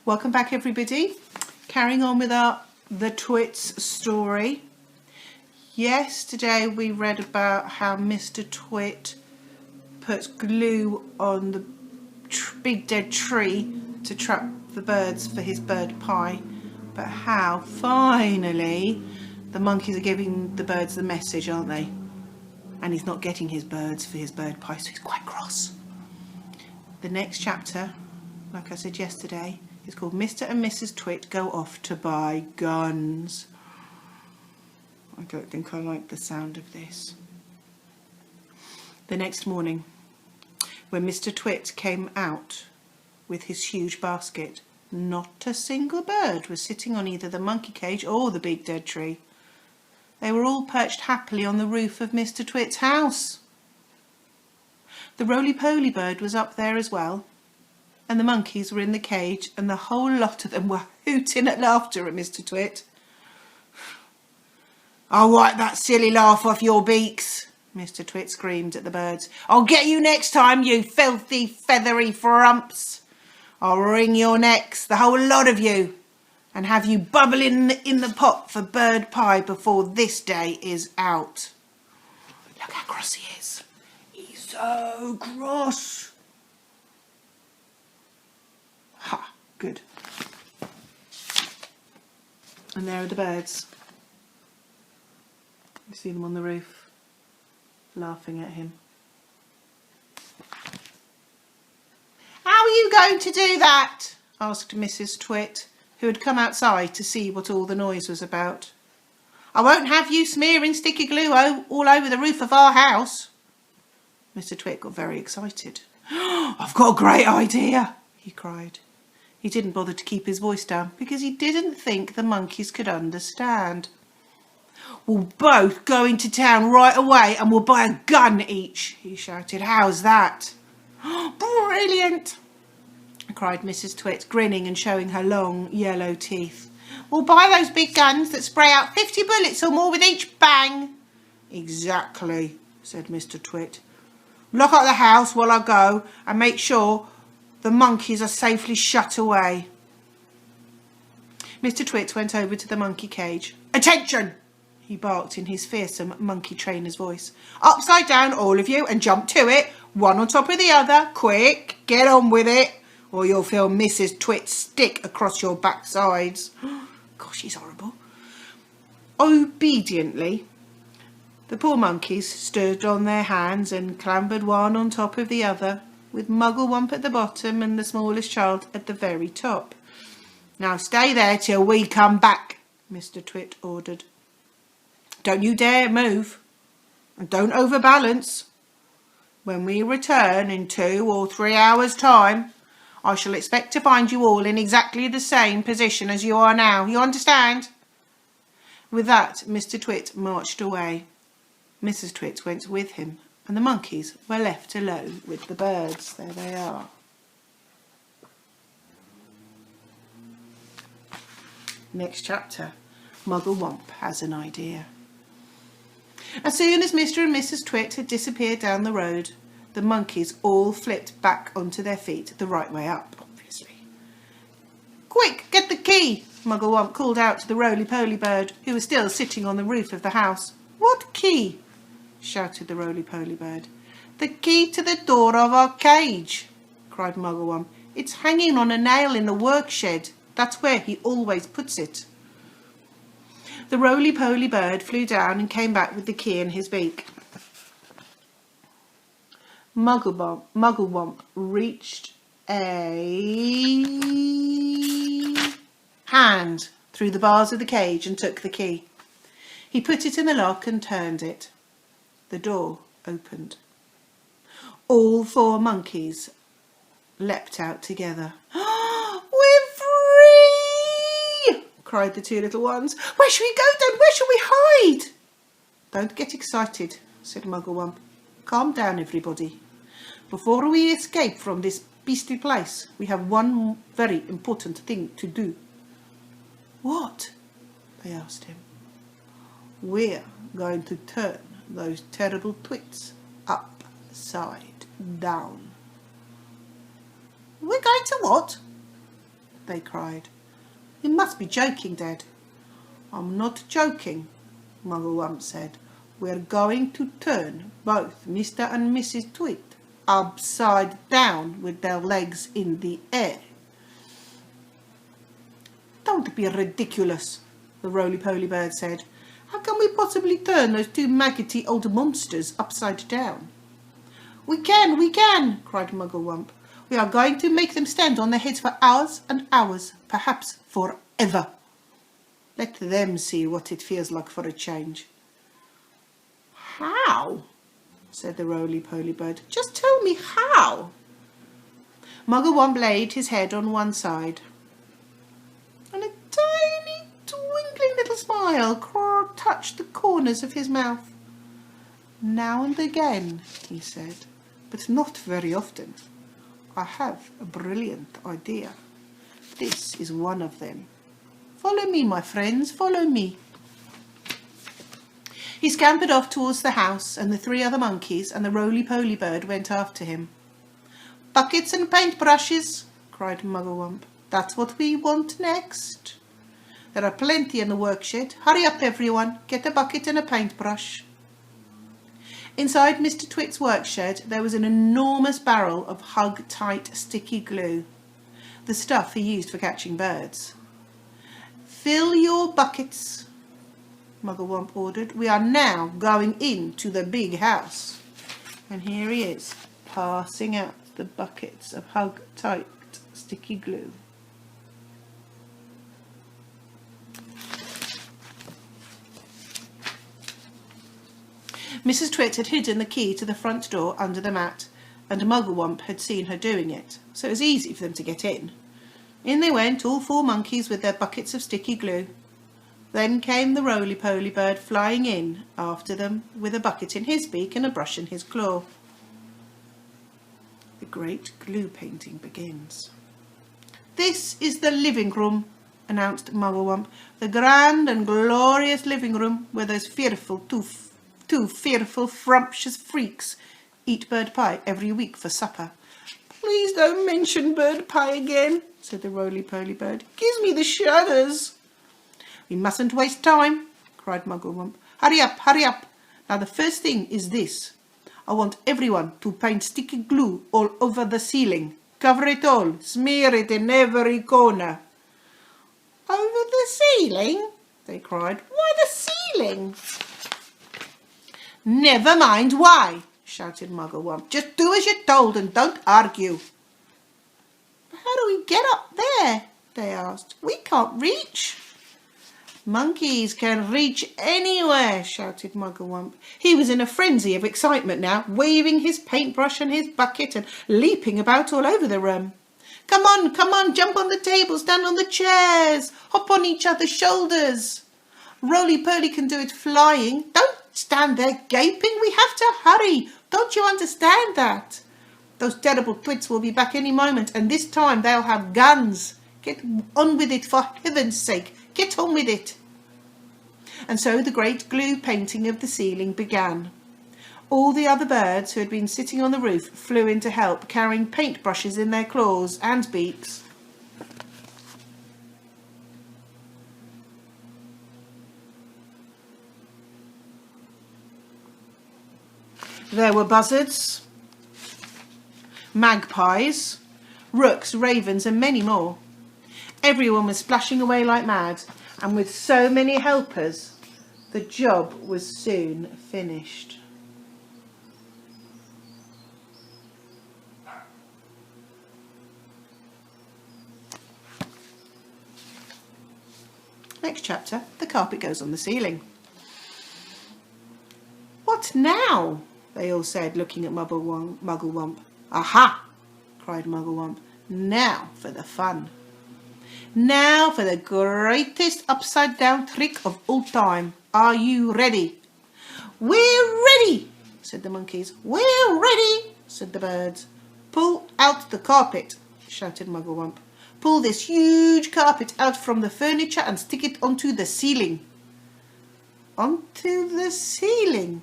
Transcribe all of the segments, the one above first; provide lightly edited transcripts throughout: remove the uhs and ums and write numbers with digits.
Welcome back, everybody. Carrying on with the Twits story. Yesterday we read about how Mr. Twit puts glue on the big dead tree to trap the birds for his bird pie, but how finally the monkeys are giving the birds the message, aren't they? And he's not getting his birds for his bird pie, so he's quite cross. The next chapter, like I said yesterday, is called Mr. and Mrs. Twit Go Off to Buy Guns. I don't think I like the sound of this. The next morning, when Mr. Twit came out with his huge basket, not a single bird was sitting on either the monkey cage or the big dead tree. They were all perched happily on the roof of Mr. Twit's house. The roly-poly bird was up there as well, and the monkeys were in the cage, and the whole lot of them were hooting at laughter at Mr. Twit. "I'll wipe that silly laugh off your beaks," Mr. Twit screamed at the birds. "I'll get you next time, you filthy, feathery frumps. I'll wring your necks, the whole lot of you, and have you bubbling in the pot for bird pie before this day is out." Look how cross he is. He's so cross. Ha, good. And there are the birds. You see them on the roof, laughing at him. "How are you going to do that?" asked Mrs. Twit, who had come outside to see what all the noise was about. "I won't have you smearing sticky glue all over the roof of our house." Mr. Twit got very excited. "I've got a great idea," he cried. He didn't bother to keep his voice down because he didn't think the monkeys could understand. "We'll both go into town right away and we'll buy a gun each," he shouted. "How's that?" "Brilliant," cried Mrs. Twit, grinning and showing her long yellow teeth. "We'll buy those big guns that spray out 50 bullets or more with each bang." "Exactly," said Mr. Twit. "Lock up the house while I go and make sure the monkeys are safely shut away." Mr. Twit went over to the monkey cage. "Attention!" he barked in his fearsome monkey trainer's voice. "Upside down, all of you, and jump to it, one on top of the other. Quick, get on with it, or you'll feel Mrs. Twit's stick across your backsides." Gosh, she's horrible. Obediently, the poor monkeys stood on their hands and clambered one on top of the other, with Mugglewump at the bottom and the smallest child at the very top. "Now stay there till we come back," Mr. Twit ordered. "Don't you dare move, and don't overbalance. When we return in 2 or 3 hours' time, I shall expect to find you all in exactly the same position as you are now. You understand?" With that, Mr. Twit marched away. Mrs. Twit went with him, and the monkeys were left alone with the birds. There they are. Next chapter, Mugglewump has an idea. As soon as Mr. and Mrs. Twit had disappeared down the road, the monkeys all flipped back onto their feet the right way up, obviously. "Quick, get the key!" Mugglewump called out to the roly-poly bird, who was still sitting on the roof of the house. "What key?" shouted the roly-poly bird. "The key to the door of our cage," cried Mugglewump. "It's hanging on a nail in the work shed. That's where he always puts it." The roly-poly bird flew down and came back with the key in his beak. Mugglewump reached a hand through the bars of the cage and took the key. He put it in the lock and turned it. The door opened. All 4 monkeys leapt out together. "We're free!" cried the 2 little ones. "Where shall we go then? Where shall we hide?" "Don't get excited," said Mugglewump. "Calm down, everybody. Before we escape from this beastly place, we have one very important thing to do." "What?" they asked him. "We're going to turn those terrible twits upside down." "We're going to what?" they cried. You must be joking, Dad. I'm not joking, Mugglewump said. We're going to turn both Mr. and Mrs. Twit upside down with their legs in the air. Don't be ridiculous, the roly-poly bird said. How can we possibly turn those two maggoty old monsters upside down? We can, cried Mugglewump. We are going to make them stand on their heads for hours and hours, perhaps forever. Let them see what it feels like for a change. How? Said the roly-poly bird. Just tell me how. Mugglewump laid his head on one side, and a tiny twinkling little smile touched the corners of his mouth. Now and again, he said, but not very often, I have a brilliant idea. This is one of them. Follow me, my friends, follow me. He scampered off towards the house, and the three other monkeys and the roly-poly bird went after him. Buckets and paintbrushes, cried Mugglewump. That's what we want next. There are plenty in the workshed. Hurry up, everyone. Get a bucket and a paintbrush. Inside Mr. Twit's workshed there was an enormous barrel of hug-tight sticky glue, the stuff he used for catching birds. Fill your buckets, Mugglewump ordered. We are now going into the big house. And here he is, passing out the buckets of hug-tight sticky glue. Mrs. Twit had hidden the key to the front door under the mat, and Mugglewump had seen her doing it, so it was easy for them to get in. In they went, all four monkeys with their buckets of sticky glue. Then came the roly-poly bird flying in after them with a bucket in his beak and a brush in his claw. The great glue painting begins. This is the living room, announced Mugglewump, the grand and glorious living room where those two fearful, frumptious freaks eat bird pie every week for supper. Please don't mention bird pie again, said the roly-poly bird. It gives me the shudders. We mustn't waste time, cried Mugglewump. Hurry up, hurry up. Now the first thing is this. I want everyone to paint sticky glue all over the ceiling. Cover it all. Smear it in every corner. Over the ceiling? They cried. Why the ceiling? Never mind why, shouted Mugglewump. Just do as you're told and don't argue. How do we get up there? They asked. We can't reach. Monkeys can reach anywhere, shouted Mugglewump. He was in a frenzy of excitement now, waving his paintbrush and his bucket and leaping about all over the room. Come on, jump on the table, stand on the chairs, hop on each other's shoulders. Roly-Poly can do it flying. Don't stand there gaping. We have to hurry. Don't you understand that? Those terrible Twits will be back any moment, and this time they'll have guns. Get on with it, for heaven's sake. Get on with it. And so the great glue painting of the ceiling began. All the other birds who had been sitting on the roof flew in to help, carrying paintbrushes in their claws and beaks. There were buzzards, magpies, rooks, ravens, and many more. Everyone was splashing away like mad, and with so many helpers, the job was soon finished. Next chapter, the carpet goes on the ceiling. What now? They all said, looking at Mugglewump. Aha! Cried Mugglewump. Now for the fun. Now for the greatest upside-down trick of all time. Are you ready? We're ready, said the monkeys. We're ready, said the birds. Pull out the carpet, shouted Mugglewump. Pull this huge carpet out from the furniture and stick it onto the ceiling. Onto the ceiling,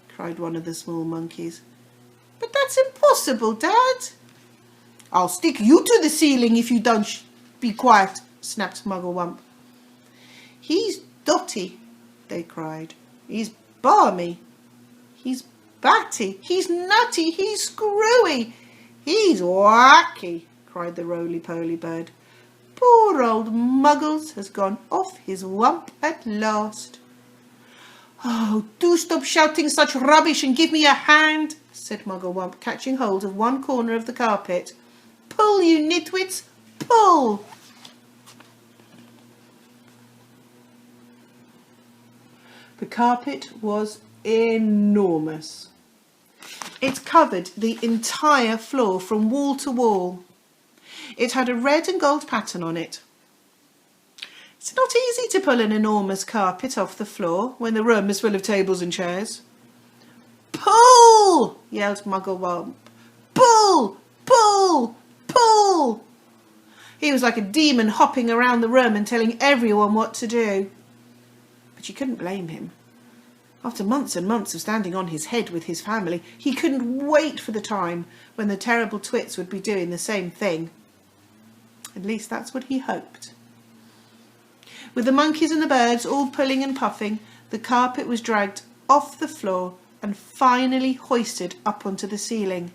cried one of the small monkeys. But that's impossible, Dad. I'll stick you to the ceiling if you don't Be quiet, snapped Mugglewump. He's dotty, they cried. He's balmy. He's batty. He's nutty. He's screwy. He's wacky, cried the roly-poly bird. Poor old Muggles has gone off his wump at last. Oh, do stop shouting such rubbish and give me a hand, said Mugglewump, catching hold of one corner of the carpet. Pull, you nitwits, pull! The carpet was enormous. It covered the entire floor from wall to wall. It had a red and gold pattern on it. It's not easy to pull an enormous carpet off the floor when the room is full of tables and chairs. Pull! Yelled Mugglewump. Pull! Pull! Pull! He was like a demon hopping around the room and telling everyone what to do. But you couldn't blame him. After months and months of standing on his head with his family, he couldn't wait for the time when the terrible Twits would be doing the same thing. At least that's what he hoped. With the monkeys and the birds all pulling and puffing, the carpet was dragged off the floor and finally hoisted up onto the ceiling.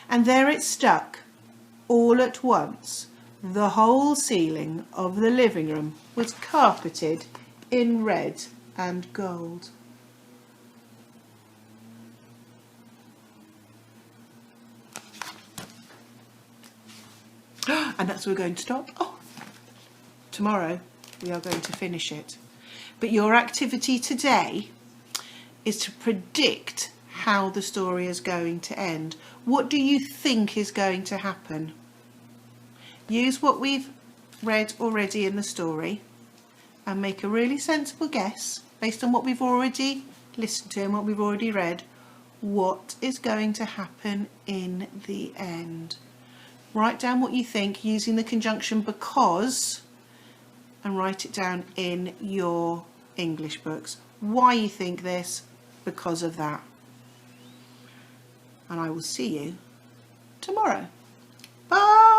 And there it stuck, all at once. The whole ceiling of the living room was carpeted in red and gold. And that's where we're going to stop. Tomorrow we are going to finish it. But your activity today is to predict how the story is going to end. What do you think is going to happen? Use what we've read already in the story and make a really sensible guess based on what we've already listened to and what we've already read. What is going to happen in the end? Write down what you think using the conjunction because and write it down in your English books. Why you think this, because of that. And I will see you tomorrow. Bye!